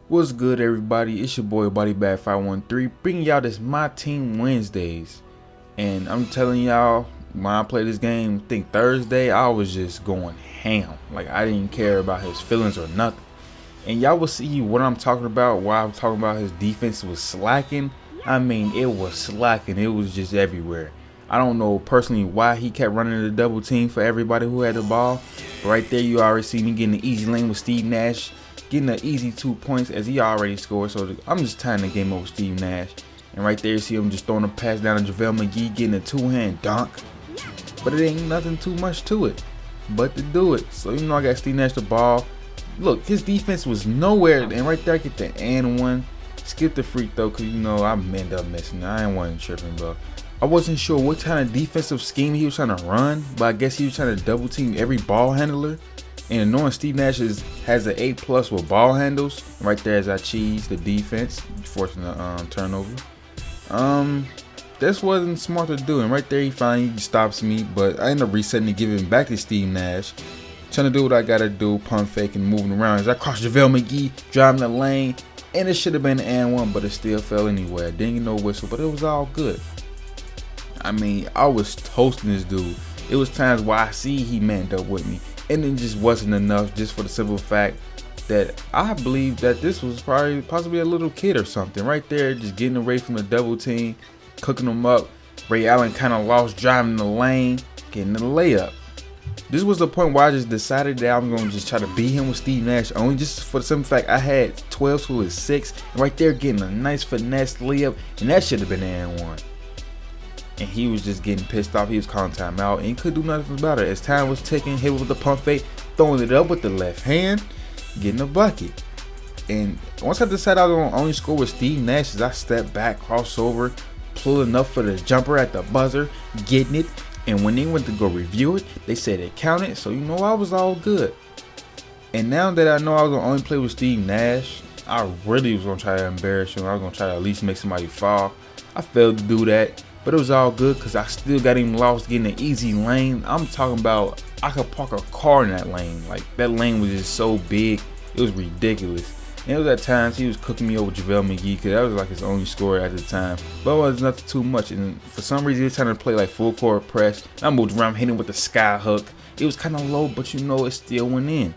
What's good, everybody? It's your boy BodyBag513 bringing y'all this My Team Wednesdays. And I'm telling y'all, when I played this game, I think Thursday, I was just going ham. Like, I didn't care about his feelings or nothing. And y'all will see what I'm talking about, why I'm talking about his defense was slacking. I mean, it was slacking. It was just everywhere. I don't know personally why he kept running the double team for everybody who had the ball. But right there, you already see me getting an easy lane with Steve Nash. Getting an easy 2 points as he already scored. So I'm just tying the game up with Steve Nash. And right there you see him just throwing a pass down to JaVale McGee, getting a two-hand dunk. But it ain't nothing too much to it but to do it. So you know I got Steve Nash the ball. Look, his defense was nowhere. And right there I get the and one. Skip the free throw because you know I ended up missing. I ain't wasn't tripping, bro. I wasn't sure what kind of defensive scheme he was trying to run. But I guess he was trying to double team every ball handler. And knowing Steve Nash has an 8+ with ball handles, right there as I cheese the defense, forcing a turnover. This wasn't smart to do, and right there he finally stops me. But I end up resetting and giving back to Steve Nash, trying to do what I gotta do, pump fake and moving around. As I cross JaVale McGee, driving the lane, and it should have been an and one, but it still fell anyway. I didn't get no whistle, but it was all good. I mean, I was toasting this dude. It was times where I see he manned up with me. And it just wasn't enough, just for the simple fact that I believe that this was possibly a little kid or something. Right there, just getting away from the double team, cooking them up. Ray Allen kind of lost driving the lane, getting the layup. This was the point where I just decided that I'm going to just try to beat him with Steve Nash. Only just for the simple fact I had 12 to his 6. And right there getting a nice finesse layup. And that should have been an and one. And he was just getting pissed off. He was calling timeout, and he couldn't do nothing about it. As time was ticking, hit with the pump fake, throwing it up with the left hand, getting a bucket. And once I decided I was going to only score with Steve Nash, as I stepped back, crossover, pulling up for the jumper at the buzzer, getting it. And when they went to go review it, they said it counted. So you know I was all good. And now that I know I was going to only play with Steve Nash, I really was going to try to embarrass him. I was going to try to at least make somebody fall. I failed to do that. But it was all good because I still got him lost getting an easy lane. I'm talking about I could park a car in that lane. Like, that lane was just so big. It was ridiculous. And it was at times he was cooking me over JaVale McGee because that was like his only scorer at the time. But it was nothing too much. And for some reason he was trying to play like full court press. I moved around hitting with the sky hook. It was kind of low, but you know it still went in.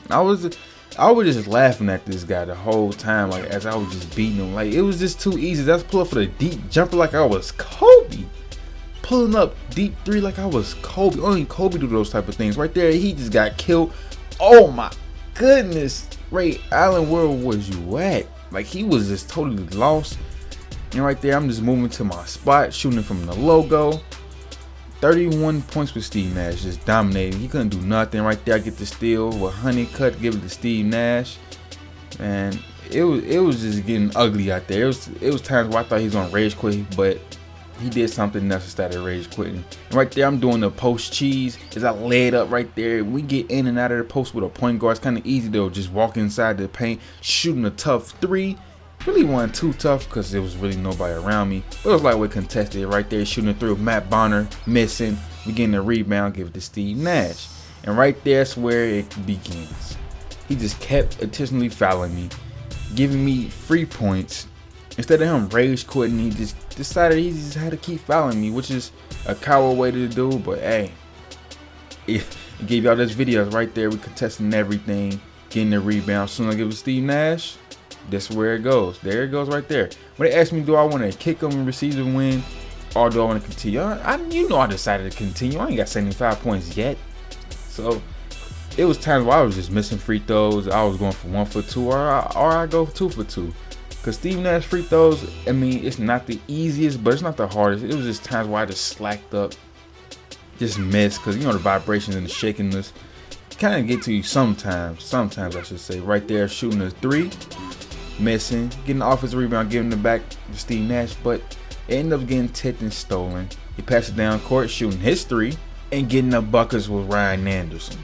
I was just laughing at this guy the whole time, like as I was just beating him. Like, it was just too easy. That's pull up for the deep jumper like I was Kobe. Pulling up deep three like I was Kobe. Only Kobe do those type of things. Right there, he just got killed. Oh my goodness. Ray Allen, where was you at? Like, he was just totally lost. And right there, I'm just moving to my spot, shooting from the logo. 31 points with Steve Nash, just dominating. He couldn't do nothing. Right there, I get the steal with honey cut, give it to Steve Nash, and it was just getting ugly out there. It was times where I thought he was gonna rage quit, but he did something else instead of rage quitting. And right there, I'm doing the post cheese as I lay it up right there. We get in and out of the post with a point guard. It's kind of easy though, just walk inside the paint, shooting a tough three. Really wasn't too tough because there was really nobody around me. But it was lightweight contested right there, shooting through Matt Bonner, missing. We getting the rebound, give it to Steve Nash. And right there's where it begins. He just kept intentionally fouling me, giving me free points. Instead of him rage quitting, he just decided he just had to keep fouling me, which is a coward way to do. But hey, it gave y'all this video right there. We contesting everything, getting the rebound. Soon I give it to Steve Nash. That's where it goes. There it goes right there. When they asked me, do I want to kick them and receive the win, or do I want to continue? You know I decided to continue. I ain't got 75 points yet. So it was times where I was just missing free throws. I was going for 1 for 2, or I go 2 for 2. Because Steve Nash free throws, I mean, it's not the easiest, but it's not the hardest. It was just times where I just slacked up, just missed, because you know the vibrations and the shakiness kind of get to you sometimes. Sometimes I should say. Right there, shooting a 3. Missing, getting the offensive rebound, giving it back to Steve Nash, but it ended up getting tipped and stolen. He passed it down court, shooting his 3, and getting the buckets with Ryan Anderson.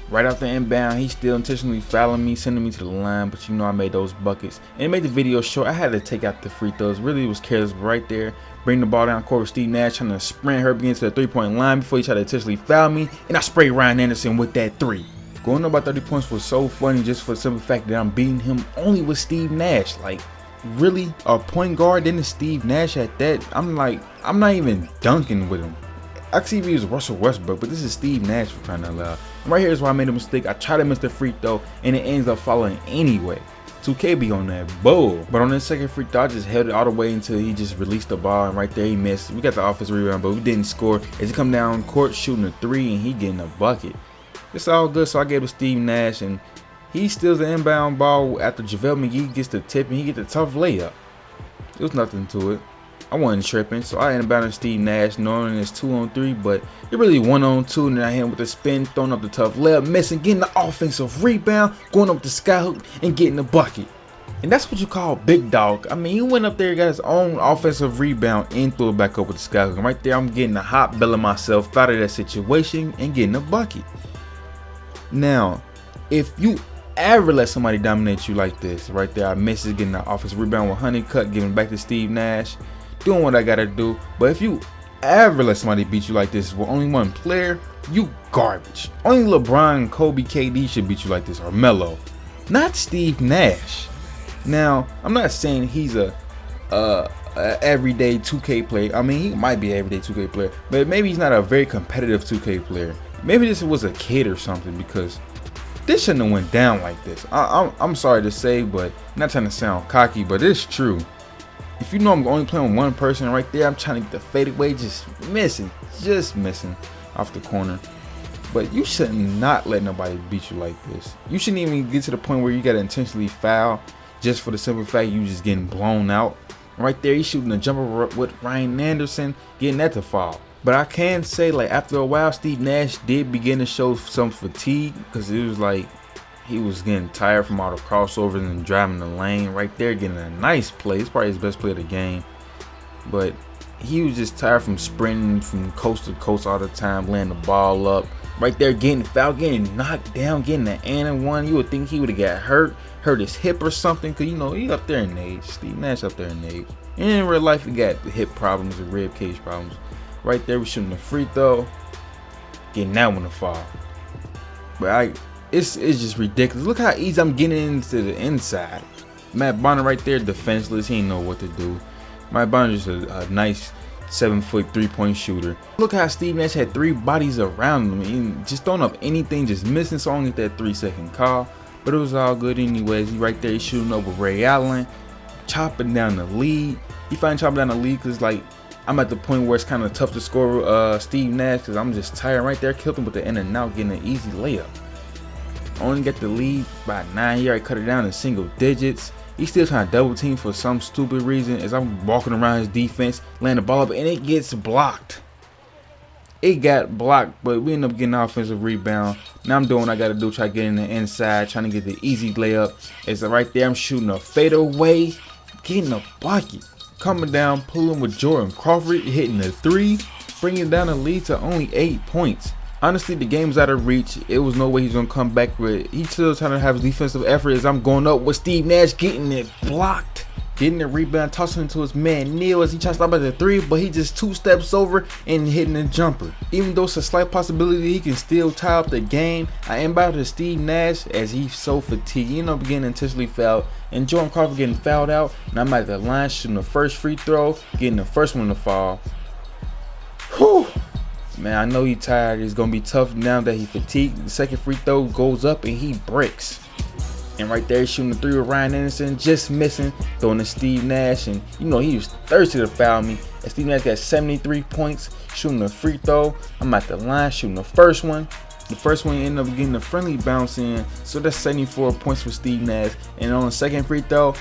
Right after inbound, he still intentionally fouling me, sending me to the line, but you know I made those buckets. And it made the video short. I had to take out the free throws. Really was careless, but right there, bring the ball down court with Steve Nash, trying to sprint her against the 3-point line before he tried to intentionally foul me, and I sprayed Ryan Anderson with that 3. Going up by 30 points was so funny just for the simple fact that I'm beating him only with Steve Nash. Like, really? A point guard, then it's Steve Nash at that? I'm like, I'm not even dunking with him. I can see if he was Russell Westbrook, but this is Steve Nash for crying out loud. And right here is why I made a mistake. I tried to miss the free throw, and it ends up falling anyway. 2K be on that bull. But on the second free throw, I just held it all the way until he just released the ball, and right there he missed. We got the offensive rebound, but we didn't score. As he come down court shooting a 3, and he getting a bucket. It's all good, so I gave it to Steve Nash, and he steals the inbound ball after JaVale McGee gets the tip, and he gets the tough layup. It was nothing to it. I wasn't tripping, so I ended up on Steve Nash, knowing it's 2-on-3, but it really 1-on-2, and then I hit him with the spin, throwing up the tough layup, missing, getting the offensive rebound, going up the skyhook, and getting the bucket. And that's what you call big dog. I mean, he went up there, got his own offensive rebound, and threw it back up with the skyhook. And right there, I'm getting a hot belly myself out of that situation and getting a bucket. Now, if you ever let somebody dominate you like this, right there, I miss it, getting the offensive rebound with Honeycutt, giving back to Steve Nash, doing what I gotta do. But if you ever let somebody beat you like this with only one player, you garbage. Only LeBron, Kobe, KD should beat you like this, or Melo, not Steve Nash. Now, I'm not saying he's a everyday 2K player. I mean, he might be an everyday 2K player, but maybe he's not a very competitive 2K player. Maybe this was a kid or something, because this shouldn't have went down like this. I'm sorry to say, but I'm not trying to sound cocky, but it's true. If you know I'm only playing with one person right there, I'm trying to get the fadeaway, just missing off the corner. But you should not let nobody beat you like this. You shouldn't even get to the point where you got to intentionally foul just for the simple fact you just getting blown out. Right there, he's shooting a jumper with Ryan Anderson, getting that to foul. But I can say, like, after a while, Steve Nash did begin to show some fatigue, because it was like he was getting tired from all the crossovers and driving the lane. Right there, getting a nice play. It's probably his best play of the game. But he was just tired from sprinting from coast to coast all the time, laying the ball up. Right there, getting fouled, getting knocked down, getting an and one. You would think he would have got hurt his hip or something, because, you know, he up there in age. Steve Nash up there in age. And in real life, he got hip problems and rib cage problems. Right there, we're shooting a free throw, getting that one to fall. But it's just ridiculous. Look how easy I'm getting into the inside. Matt Bonner right there, defenseless. He didn't know what to do. Matt Bonner just a nice 7-foot 3-point shooter. Look how Steve Nash had 3 bodies around him. He just throwing up anything, just missing. So I only get that 3-second call. But it was all good anyways. He right there, he's shooting over Ray Allen, chopping down the lead. He finally chopping down the lead because, like, I'm at the point where it's kind of tough to score Steve Nash, because I'm just tired. Right there, killed him with the in and out, getting an easy layup. Only get the lead by 9 yards, cut it down in single digits. He's still trying to double team for some stupid reason as I'm walking around his defense, laying the ball up, and it gets blocked. It got blocked, but we end up getting an offensive rebound. Now I'm doing what I got to do, try to get in the inside, trying to get the easy layup. It's right there, I'm shooting a fadeaway, getting a bucket. Coming down, pulling with Jordan Crawford, hitting the 3, bringing down the lead to only 8 points. Honestly, the game's out of reach. It was no way he's gonna come back with it. He's still trying to have his defensive effort as I'm going up with Steve Nash, getting it blocked, getting the rebound, tossing it to his man Neal as he tries to stop at the 3, but he just 2 steps over and hitting the jumper. Even though it's a slight possibility he can still tie up the game, I am about to Steve Nash as he's so fatigued. You know, getting intentionally fouled, and Jordan Crawford getting fouled out, and I'm at the line shooting the first free throw, getting the first one to fall. Whew. Man, I know he's tired. It's going to be tough now that he's fatigued. The second free throw goes up and he breaks. And right there, he's shooting the 3 with Ryan Anderson, just missing, throwing to Steve Nash. And, you know, he was thirsty to foul me. And Steve Nash got 73 points, shooting the free throw. I'm at the line shooting the first one. The first one ended up getting a friendly bounce in. So that's 74 points for Steve Nash. And on the second free throw,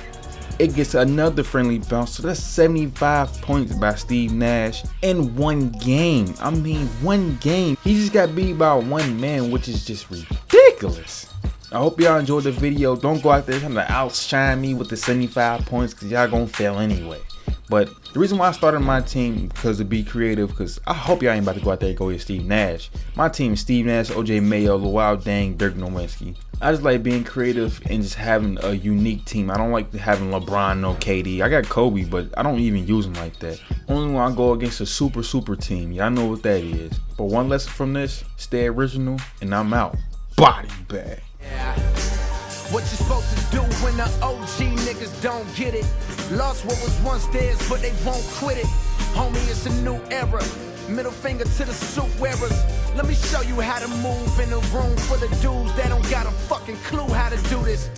it gets another friendly bounce. So that's 75 points by Steve Nash in one game. I mean, one game. He just got beat by one man, which is just ridiculous. I hope y'all enjoyed the video. Don't go out there trying to outshine me with the 75 points, because y'all gonna fail anyway. But the reason why I started my team, because to be creative, because I hope y'all ain't about to go out there and go get Steve Nash. My team is Steve Nash, OJ Mayo, Luau Dang, Dirk Nowitzki. I just like being creative and just having a unique team. I don't like having LeBron, no KD. I got Kobe, but I don't even use him like that. Only when I go against a super team. Y'all know what that is. But one lesson from this, stay original, and I'm out. body bag. Yeah. What you supposed to do when the OG niggas don't get it? Lost what was once theirs, but they won't quit it. Homie, it's a new era. Middle finger to the suit wearers. Let me show you how to move in a room full of dudes that don't got a fucking clue how to do this.